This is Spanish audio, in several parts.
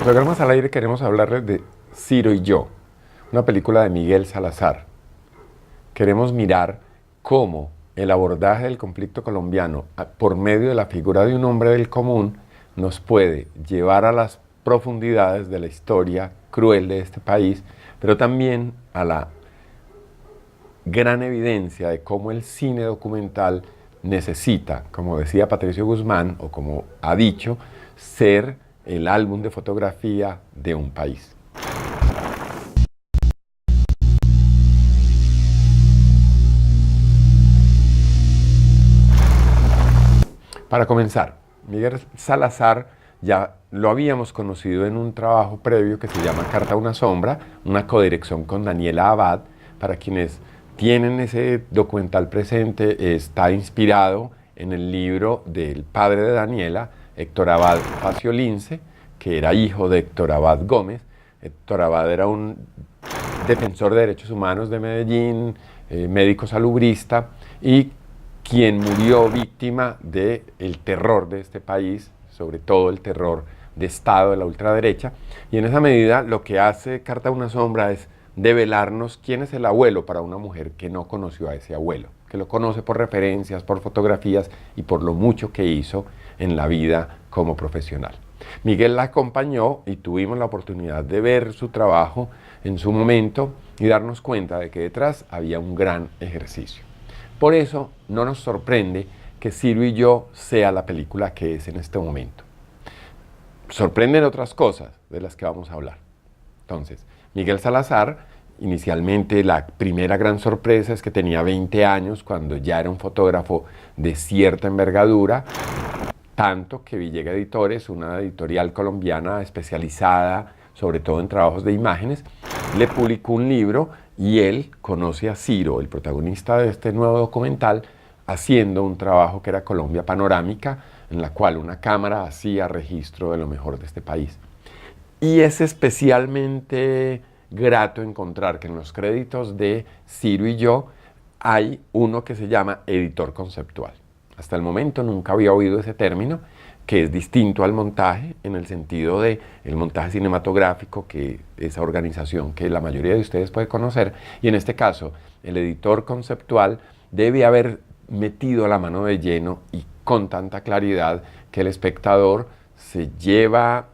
Programas al aire queremos hablarles de Ciro y yo, una película de Miguel Salazar. Queremos mirar cómo el abordaje del conflicto colombiano por medio de la figura de un hombre del común nos puede llevar a las profundidades de la historia cruel de este país, pero también a la gran evidencia de cómo el cine documental necesita, como decía Patricio Guzmán, o como ha dicho, ser el álbum de fotografía de un país. Para comenzar, Miguel Salazar ya lo habíamos conocido en un trabajo previo que se llama Carta a una sombra, una codirección con Daniela Abad. Para quienes tienen ese documental presente, está inspirado en el libro del padre de Daniela, Héctor Abad Faciolince, que era hijo de Héctor Abad Gómez. Héctor Abad era un defensor de derechos humanos de Medellín, médico salubrista, y quien murió víctima del terror de este país, sobre todo el terror de Estado de la ultraderecha. Y en esa medida lo que hace Carta a una sombra es develarnos quién es el abuelo para una mujer que no conoció a ese abuelo, que lo conoce por referencias, por fotografías y por lo mucho que hizo en la vida como profesional. Miguel la acompañó y tuvimos la oportunidad de ver su trabajo en su momento y darnos cuenta de que detrás había un gran ejercicio. Por eso no nos sorprende que Ciro y yo sea la película que es en este momento. Sorprenden otras cosas de las que vamos a hablar. Entonces, Miguel Salazar, inicialmente la primera gran sorpresa es que tenía 20 años cuando ya era un fotógrafo de cierta envergadura, tanto que Villega Editores, una editorial colombiana especializada sobre todo en trabajos de imágenes, le publicó un libro y él conoce a Ciro, el protagonista de este nuevo documental, haciendo un trabajo que era Colombia Panorámica, en la cual una cámara hacía registro de lo mejor de este país. Y es especialmente grato encontrar que en los créditos de Ciro y yo hay uno que se llama editor conceptual. Hasta el momento nunca había oído ese término, que es distinto al montaje en el sentido de el montaje cinematográfico, que esa organización que la mayoría de ustedes puede conocer, y en este caso el editor conceptual debe haber metido la mano de lleno y con tanta claridad que el espectador es llevado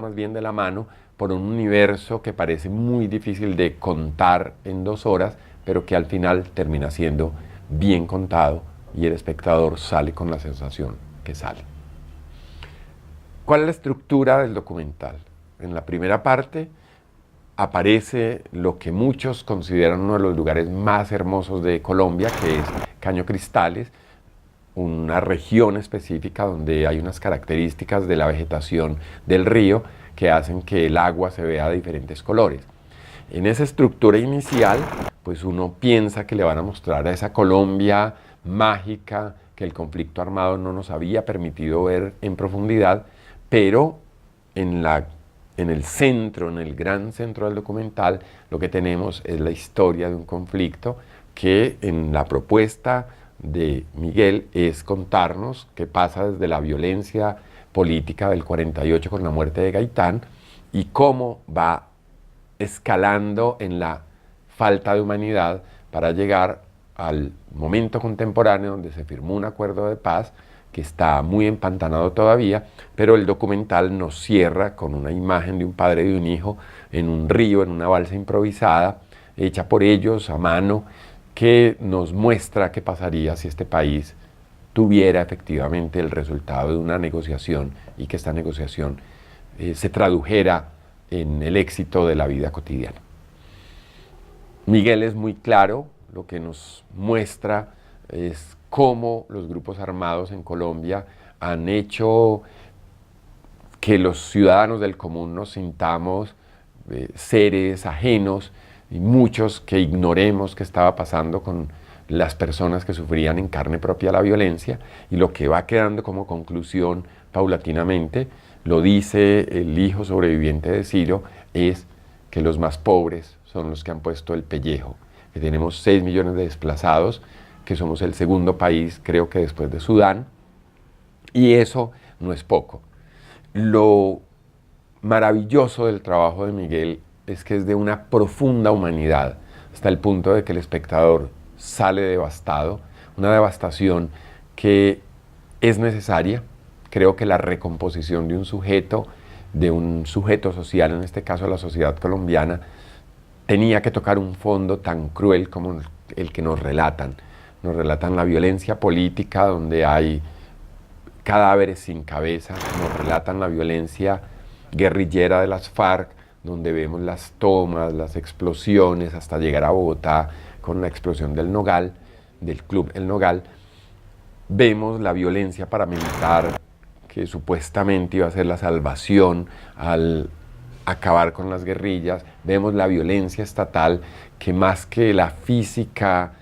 más bien de la mano por un universo que parece muy difícil de contar en 2 horas, pero que al final termina siendo bien contado y el espectador sale con la sensación que sale. ¿Cuál es la estructura del documental? En la primera parte aparece lo que muchos consideran uno de los lugares más hermosos de Colombia, que es Caño Cristales, una región específica donde hay unas características de la vegetación del río que hacen que el agua se vea de diferentes colores. En esa estructura inicial, pues uno piensa que le van a mostrar a esa Colombia mágica que el conflicto armado no nos había permitido ver en profundidad, pero en el centro, en el gran centro del documental, lo que tenemos es la historia de un conflicto que en la propuesta de Miguel es contarnos qué pasa desde la violencia política del 48 con la muerte de Gaitán y cómo va escalando en la falta de humanidad para llegar al momento contemporáneo donde se firmó un acuerdo de paz que está muy empantanado todavía, pero el documental nos cierra con una imagen de un padre y un hijo en un río, en una balsa improvisada, hecha por ellos a mano, que nos muestra qué pasaría si este país tuviera efectivamente el resultado de una negociación y que esta negociación se tradujera en el éxito de la vida cotidiana. Miguel es muy claro, lo que nos muestra es cómo los grupos armados en Colombia han hecho que los ciudadanos del común nos sintamos seres ajenos y muchos que ignoremos qué estaba pasando con las personas que sufrían en carne propia la violencia, y lo que va quedando como conclusión paulatinamente, lo dice el hijo sobreviviente de Ciro, es que los más pobres son los que han puesto el pellejo, que tenemos 6 millones de desplazados, que somos el segundo país, creo que después de Sudán, y eso no es poco. Lo maravilloso del trabajo de Miguel es que es de una profunda humanidad, hasta el punto de que el espectador sale devastado, una devastación que es necesaria. Creo que la recomposición de un sujeto social, en este caso la sociedad colombiana, tenía que tocar un fondo tan cruel como el que nos relatan. Nos relatan la violencia política, donde hay cadáveres sin cabeza, nos relatan la violencia guerrillera de las FARC, donde vemos las tomas, las explosiones, hasta llegar a Bogotá con la explosión del Nogal, del Club El Nogal. Vemos la violencia paramilitar, que supuestamente iba a ser la salvación al acabar con las guerrillas. Vemos la violencia estatal, que más que la física,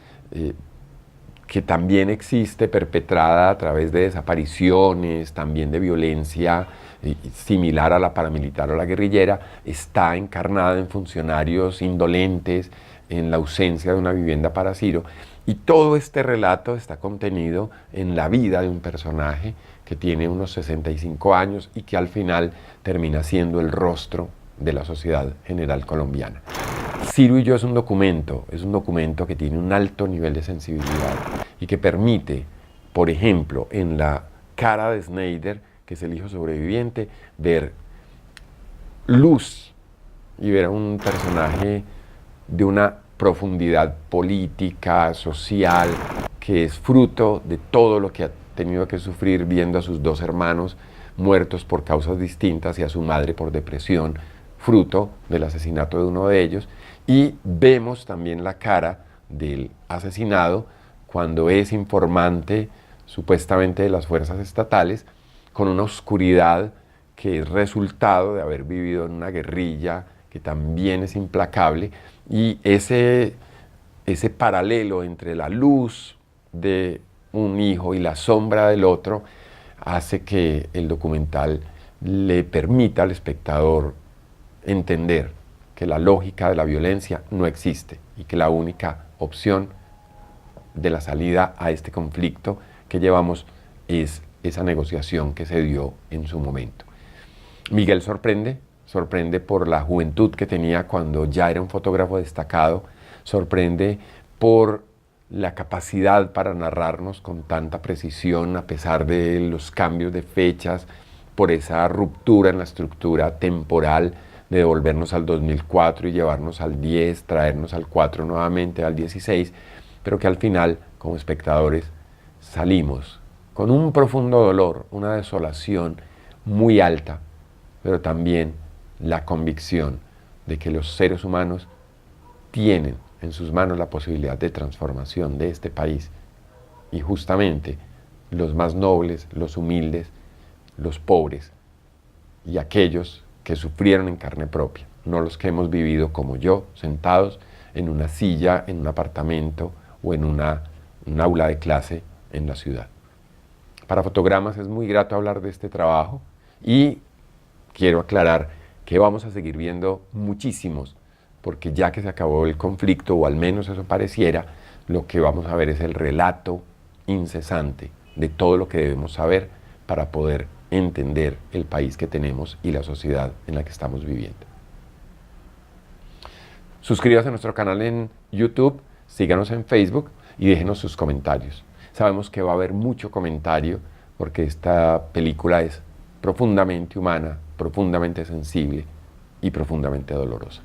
que también existe, perpetrada a través de desapariciones, también de violencia similar a la paramilitar o la guerrillera, está encarnada en funcionarios indolentes, en la ausencia de una vivienda para Ciro. Y todo este relato está contenido en la vida de un personaje que tiene unos 65 años y que al final termina siendo el rostro de la sociedad general colombiana. Ciro y yo es un documento que tiene un alto nivel de sensibilidad y que permite, por ejemplo, en la cara de Snyder, que es el hijo sobreviviente, ver luz y ver a un personaje de una profundidad política, social, que es fruto de todo lo que ha tenido que sufrir viendo a sus dos hermanos muertos por causas distintas y a su madre por depresión, fruto del asesinato de uno de ellos. Y vemos también la cara del asesinado cuando es informante supuestamente de las fuerzas estatales, con una oscuridad que es resultado de haber vivido en una guerrilla que también es implacable, y ese paralelo entre la luz de un hijo y la sombra del otro hace que el documental le permita al espectador entender que la lógica de la violencia no existe y que la única opción de la salida a este conflicto que llevamos es esa negociación que se dio en su momento. Miguel sorprende por la juventud que tenía cuando ya era un fotógrafo destacado, sorprende por la capacidad para narrarnos con tanta precisión a pesar de los cambios de fechas, por esa ruptura en la estructura temporal de devolvernos al 2004 y llevarnos al 10, traernos al 4 nuevamente, al 16, pero que al final, como espectadores, salimos con un profundo dolor, una desolación muy alta, pero también la convicción de que los seres humanos tienen en sus manos la posibilidad de transformación de este país, y justamente los más nobles, los humildes, los pobres y aquellos que sufrieron en carne propia, no los que hemos vivido como yo, sentados en una silla, en un apartamento o en un aula de clase en la ciudad. Para Fotogramas es muy grato hablar de este trabajo y quiero aclarar que vamos a seguir viendo muchísimos, porque ya que se acabó el conflicto, o al menos eso pareciera, lo que vamos a ver es el relato incesante de todo lo que debemos saber para poder entender el país que tenemos y la sociedad en la que estamos viviendo. Suscríbase a nuestro canal en YouTube, síganos en Facebook y déjenos sus comentarios. Sabemos que va a haber mucho comentario porque esta película es profundamente humana, profundamente sensible y profundamente dolorosa.